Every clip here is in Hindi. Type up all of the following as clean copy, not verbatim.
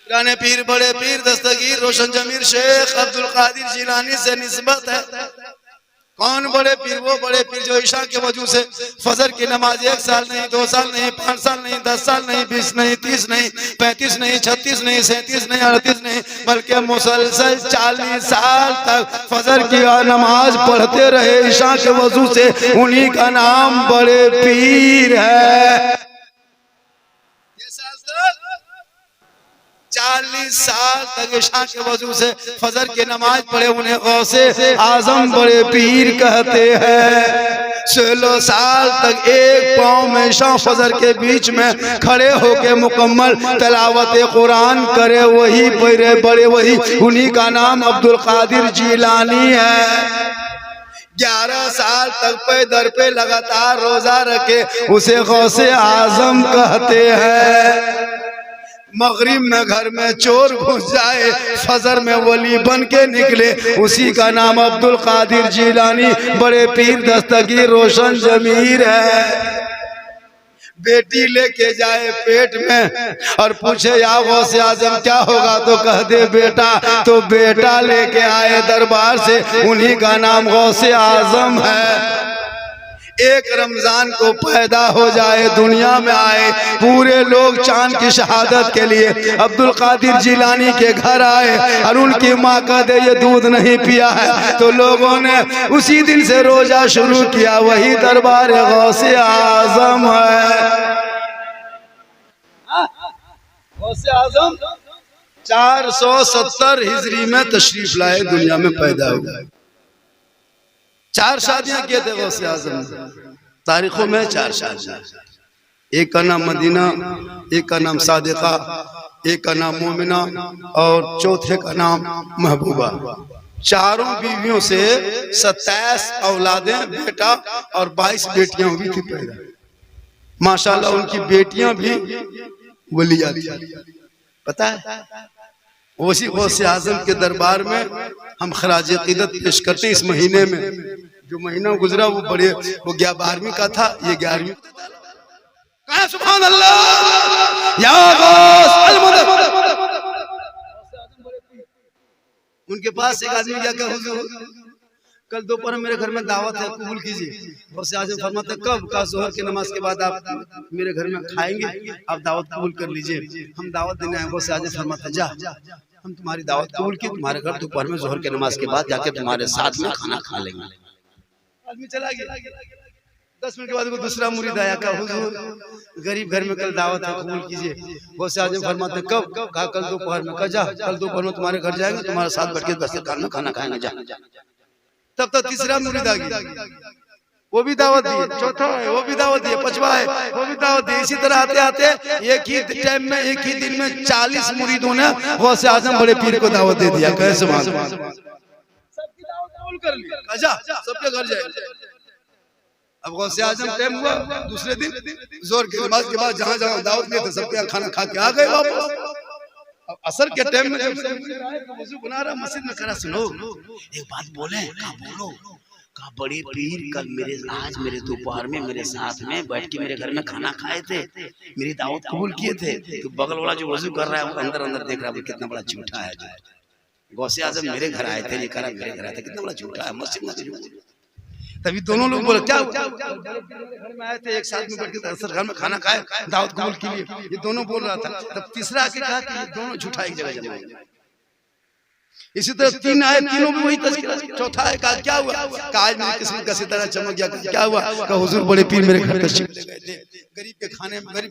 पुराने पीर बड़े पीर दस्तगीर रोशन जमीर शेख अब्दुल कादिर जिलानी से निस्बत है। कौन बड़े पीर? वो बड़े पीर जो ईशा के वजू से फजर की नमाज 1 साल नहीं, 2 साल नहीं, 5 साल नहीं, 10 साल नहीं, 20 नहीं, 30 नहीं, 35 नहीं, 36 नहीं, 37 नहीं, 38 नहीं, बल्कि मुसलसल 40 साल तक फजर की नमाज पढ़ते रहे ईशा के वजू से। उन्हीं का नाम बड़े पीर है। 40 साल तक ईशा के वजू से फजर की नमाज पढ़े, उन्हें गौसे आजम बड़े पीर कहते हैं। 16 साल तक एक पाँव में ईशा फजर के बीच में खड़े होके मुकम्मल तलावत कुरान करे, वही बड़े वही, उन्हीं का नाम अब्दुल कादिर जिलानी है। 11 साल तक पैदर पे लगातार रोजा रखे, उसे गौसे आजम कहते हैं। मगरिब में घर में चोर घुस जाए, फजर में वली बन के निकले, उसी का नाम अब्दुल कादिर जिलानी बड़े पीर दस्तगीर रोशन जमीर है। बेटी लेके जाए पेट में और पूछे या गौसे आजम क्या होगा, तो कह दे बेटा, तो बेटा लेके आए दरबार से, उन्हीं का नाम गौसे आजम है। एक रमजान को पैदा हो जाए, दुनिया में आए, पूरे लोग चांद की शहादत के लिए अब्दुल कादिर जिलानी के घर आए और उनकी माँ का दे ये दूध नहीं पिया है, तो लोगों ने उसी दिन से रोजा शुरू किया। वही दरबार गौसे आजम है। गौसे आजम 470 हिजरी में तशरीफ लाए, दुनिया में पैदा हुआ। 4 शादियां किए थे गौसे आजम, तारीखों में 4 शादियां। एक का नाम मदीना, एक का नाम सादिका, एक का नाम मोमिना और चौथे का नाम महबूबा। चारों बीवियों से 27 औलादें, बेटा और 22 बेटियां हुई थी पैदा। माशाल्लाह उनकी बेटियां भी वलिया थी, पता है। उसी गौसे आजम के दरबार में हम खराज अकीदत पेश करते हैं। इस महीने में जो महीना गुजरा वो 12वीं का था, ये 11वीं। सुभान अल्लाह या उनके पास एक आदमी क्या कहा, हुजूर कल दोपहर मेरे घर में दावत है, कबूल कीजिए। गौसे आजम फरमाते कब? का जोहर की नमाज के बाद आप मेरे घर में खाएंगे, आप दावत कबूल कर लीजिए, हम दावत देने आए। गौसे आजम फरमाते जा, हम तुम्हारी दावत कबूल की, तुम्हारे घर दोपहर में जोहर की नमाज के बाद जाके तुम्हारे साथ में खाना खा लेंगे। आदमी चला गया। 10 मिनट के बाद दूसरा मुरीद आया, कहा हुजूर गरीब घर में कल दावत है, कबूल कीजिए। गौसे आजम फरमाते कब? कहा कल दोपहर में। कहा जा, कल दोपहर में तुम्हारे घर जाएंगे, तुम्हारे साथ बैठ के दस्तरखान में खाना खाएंगे, जा। तब तक तीसरा मुरीद आ गया, वो भी दावत दिए। चौथा है, वो भी दावत दिए। पांचवा है, वो भी दावत दिए। इसी तरह आते आते एक ही टाइम में, एक ही दिन में 40 मुरीदों ने गौसे आजम बड़े पीर को दावत दे दिया। कैसे मान सबकी दावत कबूल कर ली, अच्छा सबके घर जाए। अब गौसे आजम टाइम हुआ, दूसरे दिन जोहर की नमाज के बाद जहाँ जहाँ दावत दिए थे सबके यहाँ खाना खा के आ गए वापस। अब असर के टाइम में वजू बना रहा मस्जिद में, करा सुनो एक बात बोले, कहा बोलो। कहा बड़े पीर कल आज मेरे दोपहर में मेरे साथ में बैठ के मेरे घर में खाना खाए थे, मेरी दावत कबूल किए थे। तो बगल वाला जो वजू कर रहा है वो अंदर अंदर देख रहा है कितना बड़ा झूठा है। जो गौसे आजम मेरे घर आए थे, ये करा मेरे घर आए थे, कितना बड़ा झूठा है, मस्जिद में। तभी दोनों लोग बोले क्या घर में आए थे, एक साथ में बैठ के घर में खाना खाए, दावत कबूल के लिए, ये दोनों बोल रहा था। तब तीसरा आके कहा कि ये दोनों झूठा एक जगह जमा हो। इसी तरह 3 आए, तीनों भी वही तस्करा। चौथा है, कहा क्या हुआ? कहा आज मेरी किस्मत का सितारा चमक गया। क्या हुआ? कहा हुजूर बड़े पीर मेरे घर तशरीफ ले गए थे, गरीब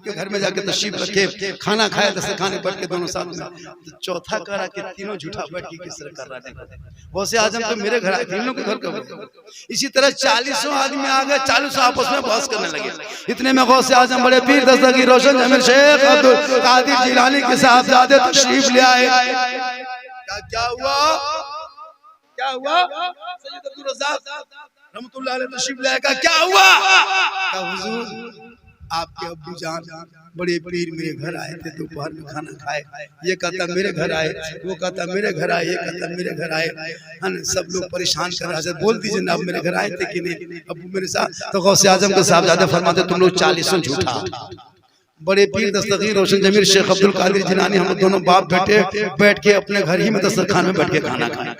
के घर में जाके तशरीफ रखे, खाना खाया, दस्तरखाने बैठ के दोनों साथ में। तो चौथा कह रहा कि तीनों झूठा बैठ के किस तरह कर रहा है। गौसे आजम तो मेरे घर आए थे, इन लोगों के घर कब? इसी तरह 40 आदमी आ गए, 40 आपस में बहस करने लगे। इतने में गौसे आजम बड़े पीर दस्तगीर रोशन जमीर शेख अब्दुल कादिर जिलानी के साहबजादे तशरीफ ले आए। क्या हुआ? क्या हुआ? सैयद अब्दुल रज़्ज़ाक़ रहमतुल्लाह अलैह तशरीफ ले आया। क्या हुआ? कहा हुजूर आपके अब्बू जान बड़े पीर मेरे घर आए थे, दोपहर में खाना खाए, ये कहता मेरे घर आए, वो कहता मेरे घर आए, ये कहता मेरे घर आए, है ना। सब लोग परेशान कर रहे हैं, बोल दीजिए ना आप मेरे घर आए थे कि नहीं, अब्बू मेरे साथ। तो गौसे आजम के साहबजादे फरमाते तुम लोग 40 झूठा बड़े पीर दस्तगीर रोशन जमीर शेख अब्दुल कादिर जिलानी, हम दोनों बाप बेटे बैठ के अपने घर ही में दस्तरखान में बैठ के खाना खाया।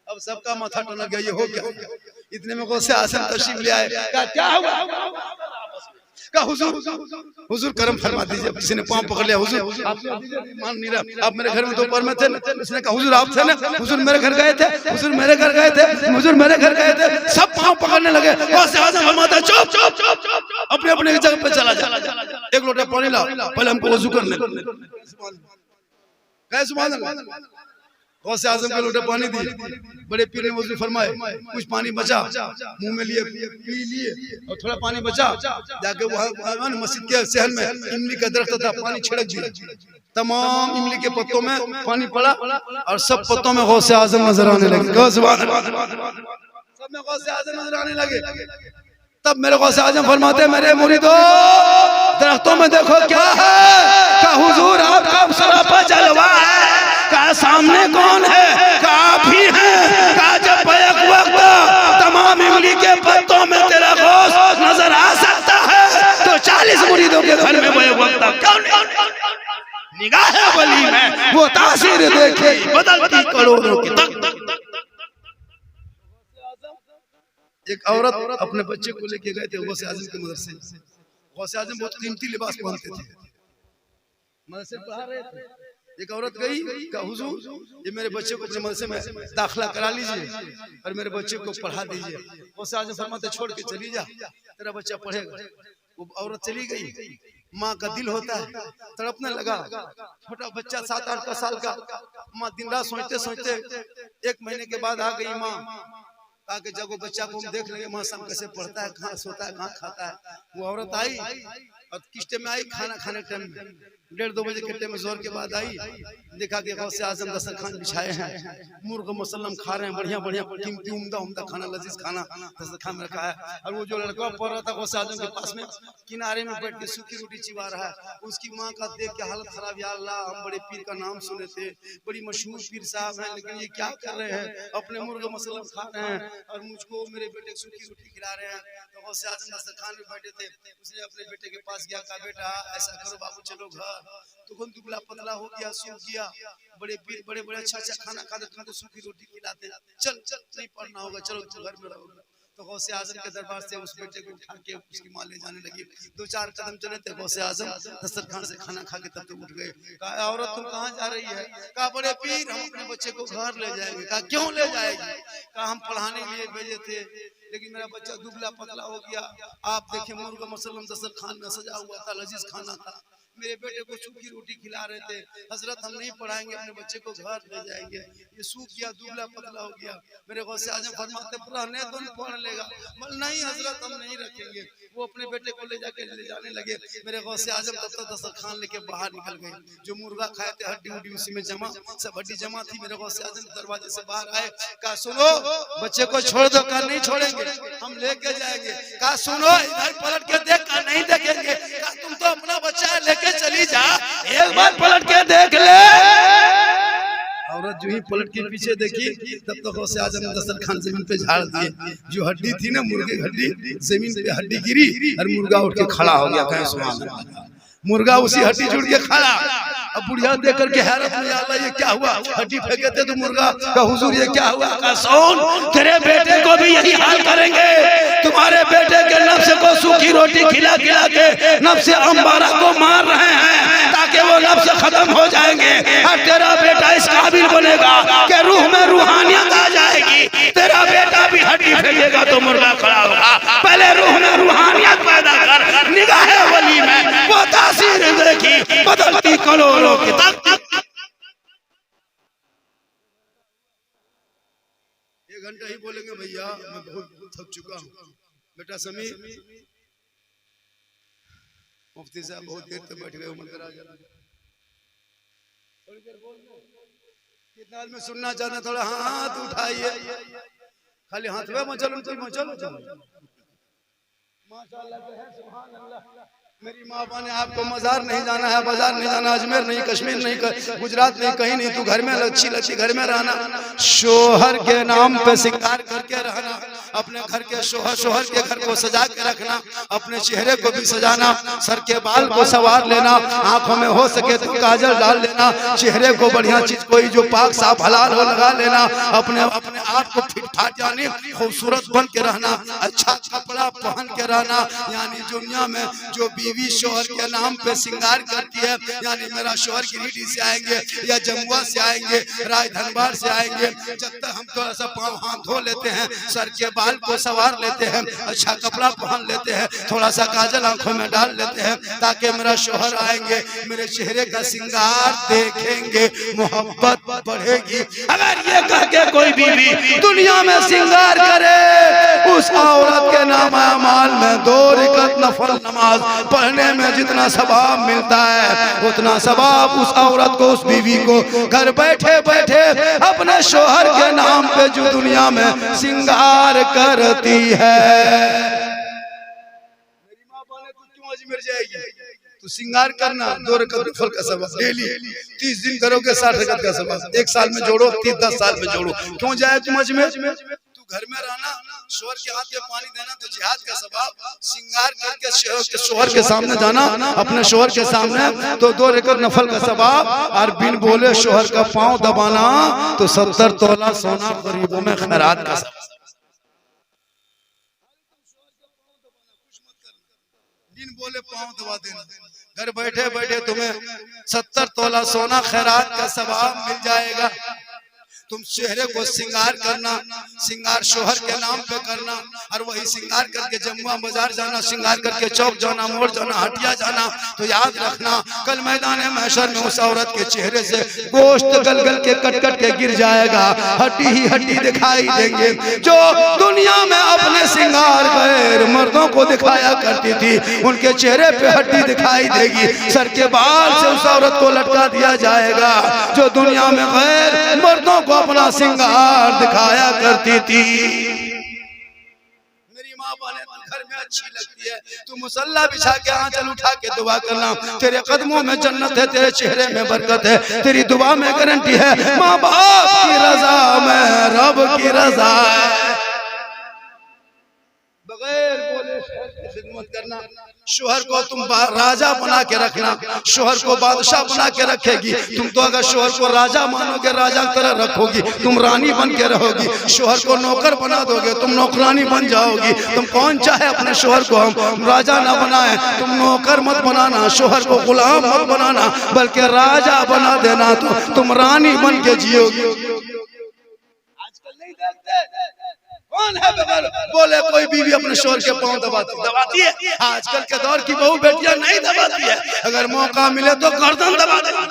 अब सबका माथा टना गया, ये हो क्या? इतने में गौसे आज़म तशरीफ ले आए। क्या हुआ? कहा हुजूर करम फरमा दीजिए। किसी ने पांव पकड़ लिया, हुजूर आप मान नहीं रहा, आप मेरे घर में दोपहर में थे। उसने कहा हुजूर आप थे ना? हुजूर मेरे घर गए थे, हुजूर मेरे घर गए थे, हुजूर मेरे घर गए थे। सब पांव पकड़ने लगे। गौसे आज़म फरमाता चुप चुप चुप, अपने अपने जगह पे चला जा, एक लोटा पानी ला, पहले हमको वजू करने। कहे सुभान अल्लाह। गौसे आज़म के लोटे पानी दिए, बड़े पीर ने वजू फरमाए, कुछ पानी बचा मुंह में लिए पी लिए, और थोड़ा पानी बचा जाके वहाँ मस्जिद के सहन में इमली का दरख्त था, पानी छिड़क दिया। तमाम इमली के पत्तों में पानी पड़ा और सब पत्तों में गौसे आज़म नजर आने लगे। सब में गौसे आज़म नजर आने लगे। तब मेरे गौसे आज़म फरमाते मेरे मुरीदो दरख्तों में देखो क्या है? का हुजूर आपका सरापा जलवा है। का सामने कौन है? का आप ही हैं। का जब बैक वक्त तमाम इमली के पत्तों में तेरा गौस नजर आ सकता है तो 40 मुरीदों के घर में बैक वक्त क्यों नहीं? निगाह वली में वो तासीर देखे बदलती करोड़ों की तक। एक औरत अपने बच्चे को लेके गए थे गौसे आज़म के मदरसे। गौसे आज़म बहुत कीमती लिबास पहनते थे, मदरसे पढ़ा रहे थे। एक औरत गई, कहा हुजूर ये मेरे बच्चे को अपने मदरसे में दाखिला करा लीजिए और मेरे बच्चे को पढ़ा दीजिए। गौसे आज़म फरमाते छोड़ के चली जा, तेरा बच्चा पढ़ेगा। वो औरत चली गई। माँ का दिल होता है, तड़पने लगा। छोटा बच्चा 7-8 साल का। माँ दिन रात सोचते सोचते 1 महीने के बाद आ गई माँ। ताकि जब वो बच्चा को हम देख लेंगे मौसम कैसे पढ़ता है, कहाँ सोता है, कहाँ खाता है। वो औरत आई और किस्टे में आई, खाना खाने टाइम 1:30-2 बजे के टाइम जोर के बाद आई। देखा कि गौसे आज़म दस्तरखान बिछाए हैं, मुर्ग मुसल्लम खा रहे हैं, बढ़िया बढ़िया कीमती उम्दा उम्दा खाना, लजीज खाना दस्तरखान में रखा है। और वो जो लड़का पढ़ रहा था गौसे आज़म के पास में किनारे में बैठ के सूखी रोटी चिबा रहा है। उसकी माँ का देख के हालत खराब। या अल्लाह हम बड़े पीर का नाम सुने थे, बड़ी मशहूर पीर साहब हैं, लेकिन ये क्या कर रहे हैं? अपने मुर्ग मुसल्लम खा रहे हैं और मुझको मेरे बेटे सूखी रोटी खिला रहे हैं। तो गौसे आज़म दस्तरखान में बैठे थे। उसने अपने बेटे के पास गया, कहा बेटा ऐसा करो बाबू चलो घर। तो कौन दुबला पतला हो गया, सूख गया। बड़े पीर बड़े बड़े अच्छा खाना खाते, तुमको सूखी रोटी खिलाते। चल चल नहीं पढ़ना होगा, चलो तो घर में रहोगे। तो गौसे आज़म के दरबार से उस बेटे को उठा के उसकी माँ ले जाने लगी। 2-4 कदम चले थे गौसे आज़म दस्तरखान से खाना खा के तब तक उठ गए। कहा औरत तुम कहाँ जा रही है? कहा बड़े पीर हम अपने बच्चे को घर ले जाएंगे। कहा क्यों ले जाएगी? कहा हम पढ़ाने के लिए भेजे थे, लेकिन मेरा बच्चा दुबला पतला हो गया। आप देखें मुर्गा मुसल्लम दस्तरखान में सजा हुआ था, लजीज खाना था। मेरे बेटे को सूखी रोटी खिला रहे थे। हजरत हम नहीं पढ़ाएंगे, अपने बच्चे को घर ले जाएंगे। ये सूख गया, दुबला पतला हो गया। मेरे गौसे आज़म फरमाते पढ़ने तो पढ़ लेगा। नहीं हजरत हम नहीं रखेंगे। वो अपने बेटे को ले जाके ले जाने लगे। मेरे गौसे आज़म तब तक दस्तरखान लेके बाहर निकल गए। जो मुर्गा खाए थे हड्डी उड्डी उसी में जमा, सब हड्डी जमा थी। मेरे गौसे आज़म दरवाजे से बाहर आए, कहा सुनो बच्चे को छोड़ दो। कहा नहीं छोड़ेंगे, हम लेके जाएंगे। कहा सुनो इधर पलट के देख। कहा नहीं देखेंगे। कहा तुम तो अपना बच्चा लेके चली जा, एक बार पलट के देख ले। औरत जो ही पलट के पीछे देखी तब तो गौसे आज़म ने दस्तरखान जमीन पे झाड़ दिए। जो हड्डी थी ना मुर्गे हड्डी, जमीन पे हड्डी गिरी और मुर्गा उठ के खड़ा हो गया। कहे सुभान अल्लाह। मुर्गा उसी हड्डी जुड़ के खड़ा। अब बुढ़िया देख करके हैरत में, अल्लाह ये क्या हुआ? हड्डी फेंके थे तो मुर्गा। का हुजूर ये क्या हुआ? का सुन तेरे बेटे को भी यही हाल करेंगे। तुम्हारे बेटे के नफ्स को सूखी रोटी खिला खिला के नफ्स अम्बारा को मार रहे हैं ताकि वो नफ्स खत्म हो जाएंगे और तेरा बेटा इस काबिल बनेगा कि रूह में रूहानियत आ जाएगी। तेरा बेटा भी हड्डी फेंकेगा तो मुर्गा खड़ा होगा। पहले रूह में रूहानियत पैदा कर, निगाह वली में वो तासीर देखी बदलती करोड़ों की तक। 1 घंटा ही बोलेंगे भैया मैं बहुत थक चुका हूँ। बेटा समीर मुफ्ती साहब बहुत देर तक बैठ गए, उम्र दराज है। थोड़ी देर बोल दो, कितना आदमी सुनना चाहते हैं? थोड़ा हाथ उठाइए, खाली हाथ में मचलो कोई मचलो। माशाअल्लाह तो है, सुभान अल्लाह। मेरी माँ ने आपको मजार नहीं जाना है, बाजार नहीं जाना, अजमेर नहीं, कश्मीर नहीं, गुजरात नहीं, कहीं नहीं, तू घर में लच्छी लच्छी घर में रहना, शोहर के नाम पे श्रृंगार करके रहना, अपने घर के शोहर के घर को सजा के रखना, अपने चेहरे को भी सजाना, सर के बाल को संवार लेना, आंखों में हो सके तो काजल डाल लेना, चेहरे को बढ़िया चीज कोई जो पाक साफ हलाल हो लगा लेना, अपने अपने आप को फिट फाट यानी खूबसूरत बन के रहना, अच्छा कपड़ा पहन के रहना। यानी दुनिया में जो बीवी शोहर के नाम पे श्रृंगार करती है, यानी मेरा शोहर गिरिडीह से आएंगे या जमुआ से आएंगे, राजधनबाद से आएंगे, जब तक हम थोड़ा सा पाँव हाथ धो लेते हैं, सर के बाल को संवार लेते हैं, अच्छा कपड़ा पहन लेते हैं, थोड़ा सा काजल आंखों में डाल लेते हैं, ताकि मेरा शोहर आएंगे, मेरे चेहरे का श्रृंगार देखेंगे, मोहब्बत बढ़ेगी। अगर ये कह के कोई बीवी दुनिया में श्रृंगार करे, उस औरत के नाम अमाल में 2 रकात नफल नमाज पढ़ने में जितना सवाब मिलता है, उतना सवाब उस औरत को, उस बीवी को घर बैठे बैठे अपने शोहर के नाम पे जो दुनिया में श्रृंगार करती है। मेरी माँ बोले तू क्यों अजमेर जाएगी, तू श्रृंगार करना, 2 रकात नफल का सवाब डेली 30 दिन करोगे 60 रकात का सवाब, 1 साल में जोड़ो, 10 साल में जोड़ो। क्यों जाए तुम अजमेर, तू घर में रहना, शोहर के हाथ में पानी देना तो जिहाद का सवाब, श्रृंगार करके शोहर के सामने जाना, अपने शोहर के सामने तो 2 रकात नफल का सवाब, और बिन बोले शोहर का पांव दबाना तो 70 तोला सोना गरीबों में खैरात का सवाब। बिन बोले पांव दबा देना, घर बैठे बैठे तुम्हें 70 तोला सोना खैरात का सवाब मिल जाएगा। तुम चेहरे को श्रृंगार करना, श्रृंगार शोहर के नाम पे करना, और वही श्रृंगार करके जमुआ बाजार जाना, श्रृंगार करके चौक जाना, मोड़ जाना, हटिया जाना, तो याद रखना कल मैदान महशर में उस औरत के चेहरे से गोश्त गल गल के कट कट के गिर जाएगा, हड्डी ही हड्डी दिखाई देंगे। जो दुनिया में अपने श्रृंगार गैर मर्दों को दिखाया करती थी, उनके चेहरे पे हड्डी दिखाई देगी, सर के बाल से उस औरत को लटका दिया जाएगा। जो दुनिया में गैर मर्दों को अपना श्रृंगार दिखाया करती थी। मेरी माँ बोले घर में अच्छी लगती है, तू मुसल्ला बिछा के आंचल उठा के दुआ करना, तेरे कदमों में जन्नत है, तेरे चेहरे में बरकत है, तेरी दुआ में गारंटी है। माँ बाप की रजा में रब की रजा है। बगैर बोले शोहर की खिदमत करना, शोहर को तुम राजा बना के रखना, शोहर को बादशाह बना के रखेगी। तुम तो अगर शोहर को राजा मानोगे, राजा की तरह रखोगी, तुम रानी बन के रहोगी। शोहर को नौकर बना दोगे, तुम नौकरानी बन जाओगी। तुम कौन चाहे अपने शोहर को हम राजा ना बनाए, तुम नौकर मत बनाना, शोहर को गुलाम मत बनाना, बल्कि राजा बना देना, तो तुम रानी बन के जियोगी। आजकल नहीं देखते कौन है बगैर बोले कोई बीवी अपने शोहर के पांव दबाती है। आजकल के दौर की बहू बेटियां नहीं दबाती है, अगर मौका मिले तो गर्दन दबा देगी,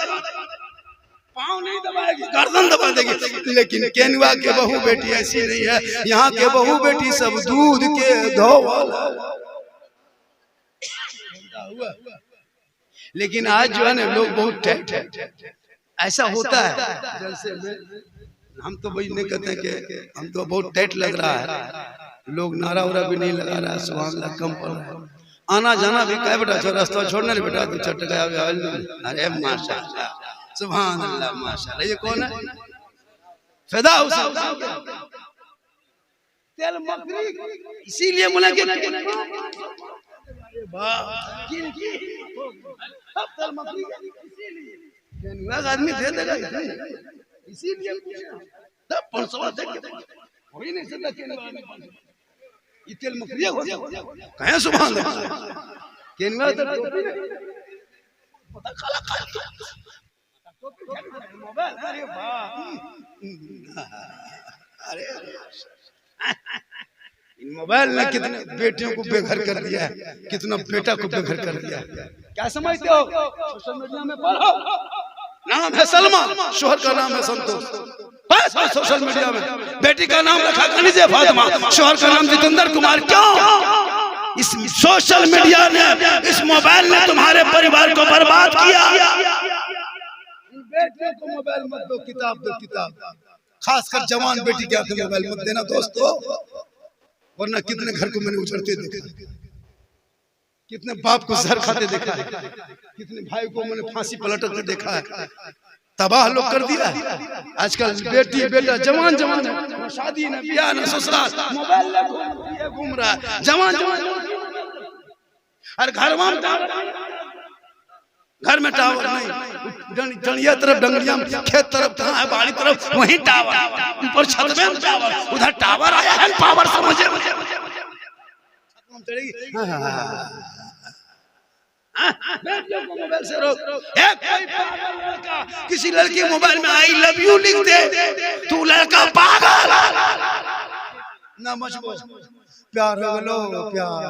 पांव नहीं दबाएगी, गर्दन दबा देगी। लेकिन केनुआ के बहू बेटी ऐसी नहीं है, यहाँ के बहू बेटी सब दूध के धोवल। लेकिन आज जो है ना लोग बहुत ठेठ है, ऐसा होता है। जैसे हम तो वही नहीं कहते कि हम तो बहुत टाइट लग रहा है, लोग नारा उरा भी नहीं लगा रहा है, सुभान अल्लाह कम पड़ रहा है। आना जाना भी क्या बेटा, रास्ता छोड़ने रे बेटा, तो चट गया। अरे माशाल्लाह सुभान अल्लाह माशाल्लाह। ये कौन है? फिदा हुसैन तेल मकरी, इसीलिए बोला कि आदमी दे देगा, इसीलिए तब परसवा देख के कोई नहीं सकता कि तेल मकरी हो कहे सुभान अल्लाह। केनवा तो पता काला काला मोबाइल, अरे वाह, अरे इन मोबाइल ने कितने बेटियों को बेघर कर दिया है, कितना बेटा को बेघर कर दिया है। क्या समझते हो? सोशल मीडिया में पढ़ो, नाम है सलमा, शोहर का नाम है संतोष। सोशल मीडिया में बेटी का नाम रखा खनीजे फातिमा, शोहर का नाम जितेंद्र कुमार। क्यों? इस सोशल मीडिया ने, इस मोबाइल ने तुम्हारे परिवार को बर्बाद किया। बेटियों को मोबाइल मत दो, किताब दो, किताब। खासकर जवान बेटी के हाथ में मोबाइल मत देना दोस्तों, वरना कितने घर को मैंने उजड़ते देखा। कितने बाप को जहर खाते देखा है, कितने भाई को मैंने फांसी पलटते देखा है। तबाह लोग कर दिया आजकल। बेटी बेटा जवान जवान शादी न ब्याह न ससुराल, मोबाइल घूम रहा है जवान जवान। अरे घर में टावर नहीं, डंडिया तरफ डंगरिया खेत तरफ कहाँ है, बाड़ी तरफ वहीं टावर, ऊपर छत में टावर, उधर टावर आया है पावर समझे। मोबाइल से रोक। किसी लड़की मोबाइल में आई लव यू लिख दे, तू लड़का पागल ना मचबो, प्यार हो लो प्यार।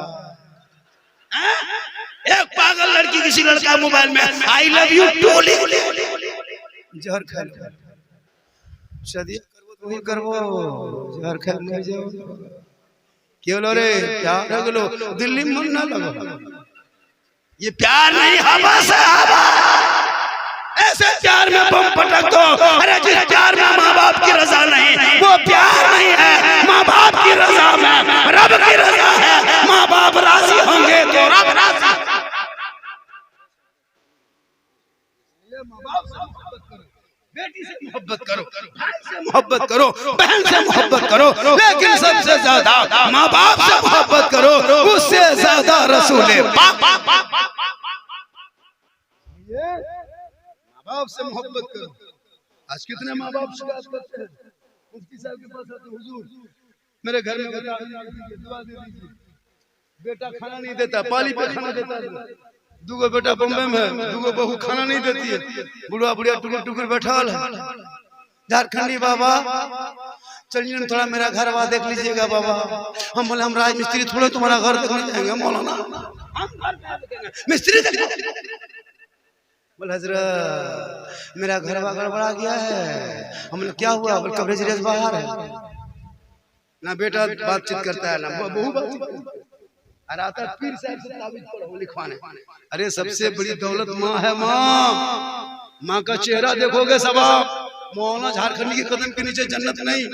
एक पागल लड़की किसी लड़का मोबाइल में आई लव यू टू लिख दे, जहर खा लो, शादी करबो करबो, जहर खा मर जाओ। क्यों लो रे प्यार हो लो, दिल्ली में मन ना लगो। ये प्यार नहीं हवा से हवा, ऐसे प्यार में बम पटक दो। अरे जिस प्यार में माँ बाप की रजा नहीं वो प्यार नहीं है, माँ बाप की रजा में रब की रजा है। माँ बाप राजी होंगे तो रब राजी। बेटी से मोहब्बत करो, भाई से मोहब्बत करो, बहन से मोहब्बत करो, लेकिन सबसे ज्यादा माँ बाप से मोहब्बत करो, उससे ज्यादा रसूल पाक। माँ बाप से मोहब्बत करो। आज कितने माँ बाप शिकायत करते हैं, मुफ्ती साहब के पास आते, हुजूर मेरे घर में दुआ दे दीजिए, बेटा खाना नहीं देता, पाली पे खाना देता है, दूगो बेटा बम्बई में, दूगो बहू खाना नहीं देती है, बुढ़वा बुढ़िया टुकुर टुकुर बैठा है। झारखंडी बाबा चलिए ना थोड़ा मेरा घर वा देख लीजिएगा बाबा। हम बोले हम राज मिस्त्री थोड़े तुम्हारा घर देखने जाएंगे मौलाना, मिस्त्री बोले हजरत मेरा घर वा गड़बड़ा गया है। हम बोले क्या हुआ, बोले कवरेज रेस बाहर है ना। बेटा बातचीत करता है ना बहू बातचीत, आता पीर साहब से ताबीज पढ़ो लिखवाने। अरे सबसे बड़ी दौलत माँ है। माँ का चेहरा देखोगे सब आप। मौलाना झारखंडी के कदम के नीचे जन्नत नहीं,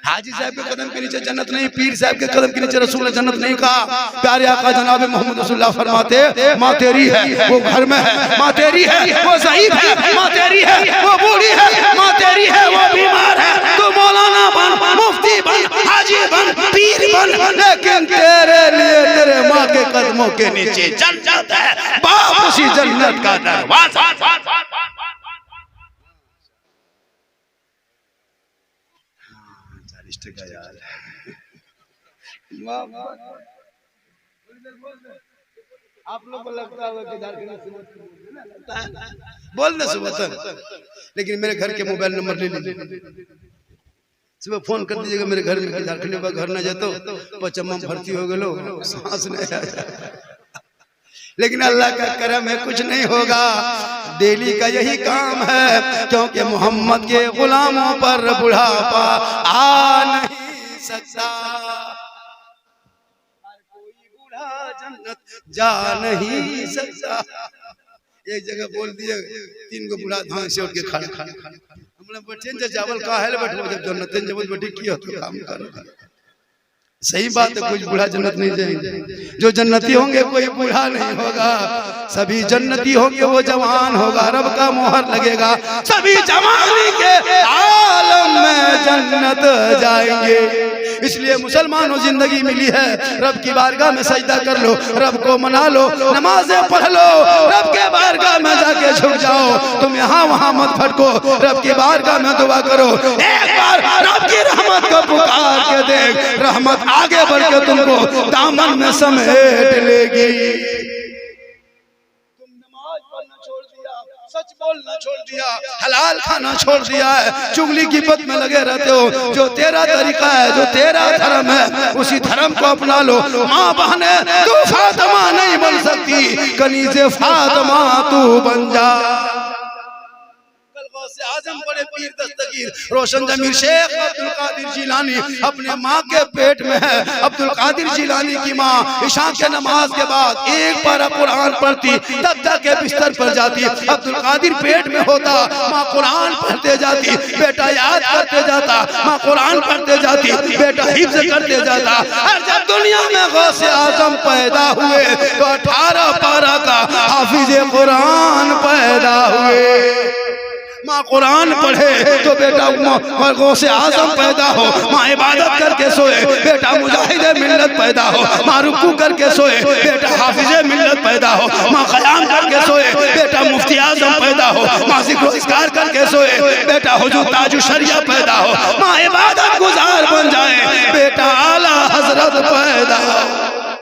हाजी साहब के कदम के नीचे जन्नत नहीं, पीर साहब के कदम के नीचे रसूल ने जन्नत नहीं कहा। प्यारे आका जनाब मोहम्मद रसूलुल्लाह फरमाते माँ तेरी है वो घर में है, माँ तेरी है वो ज़ईफ है, माँ तेरी है वो बूढ़ी है, माँ तेरी है वो बीमार है। तो मौलाना बन, मुफ्ती बन, हाजी बन, पीर बन, लेकिन तेरे लिए तेरे माँ के कदमों के नीचे जन्नत है। बाप उसी जन्नत का दरवाजा। यार आप लोग को लगता होगा कि बोल दे सुबह तक, लेकिन मेरे घर के मोबाइल नंबर ले लीजिए, सुबह फोन कर दीजिएगा मेरे घर में। झारखंड में घर न जातो पचम्मा भर्ती हो गलो, सांस नहीं आया। लेकिन अल्लाह का करम है कुछ नहीं होगा। डेली का यही काम है, क्योंकि मोहम्मद के गुलामों पर बुढ़ापा आ नहीं सकता। कोई बूढ़ा जन्नत जा नहीं सकता। एक जगह बोल दिए 3 गो बूढ़ा धान से उठ के खाना हमने बैठे चावल का है बैठो जब जन्नत जब बैठी की तो काम करो। सही बात है, कुछ बूढ़ा जन्नत नहीं जाएंगे। जो जन्नती होंगे कोई बूढ़ा नहीं होगा, सभी जन्नती होंगे वो जवान होगा, रब का मोहर लगेगा, सभी जवानी के आलम में जन्नत जाएंगे। इसलिए मुसलमानों जिंदगी मिली है, रब की बारगाह में सजदा कर लो, रब को मना लो, नमाजें पढ़ लो, रब के बारगाह में जाके झुक जाओ। तुम यहाँ वहाँ मत भटको, रब की बारगाह में दुआ करो। एक बार रब की रहमत को पुकार के देख, रहमत आगे बढ़ के तुमको दामन में समेट लेगी। तुम नमाज पढ़ना छोड़ दिया, सच बोलना छोड़ दिया, हलाल खाना छोड़ दिया है, चुगली की बात में लगे रहते हो। जो तेरा तरीका है, जो तेरा धर्म है, उसी धर्म को अपना लो। माँ बहने तू फातिमा नहीं बन सकती, कनीज़े फातिमा तू बन जा। कल गौसे आजम बड़े पीर दस्तगीर रोशन जमीर शेख अब्दुल कादिर जिलानी अपने माँ के पेट में है। अब्दुल कादिर जिलानी की माँ इशा के नमाज के बाद एक पारा कुरान पढ़ती, तब जाके बिस्तर पर जाती। अब्दुल कादिर पेट में होता, माँ कुरान पढ़ते जाती, बेटा याद करते जाता, माँ कुरान पढ़ते जाती, बेटा हिफ्ज करते जाता। और जब दुनिया में गौसे आजम पैदा हुए तो 18 पारा का हाफिज कुरान पैदा हुए। माँ कुरान पढ़े तो बेटा गौसे आजम पैदा हो, माँ इबादत करके सोए बेटा मुजाहिद मिल्लत पैदा हो, माँ रुकू करके सोए बेटा हाफिज मिल्लत पैदा हो, माँ क़याम करके सोए बेटा मुफ्ती आजम पैदा हो, माँ ज़िक्र इज़कार करके सोए बेटा हुजूर ताजु शरिया पैदा हो, माँ इबादत गुजार बन जाए बेटा आला हजरत पैदा हो।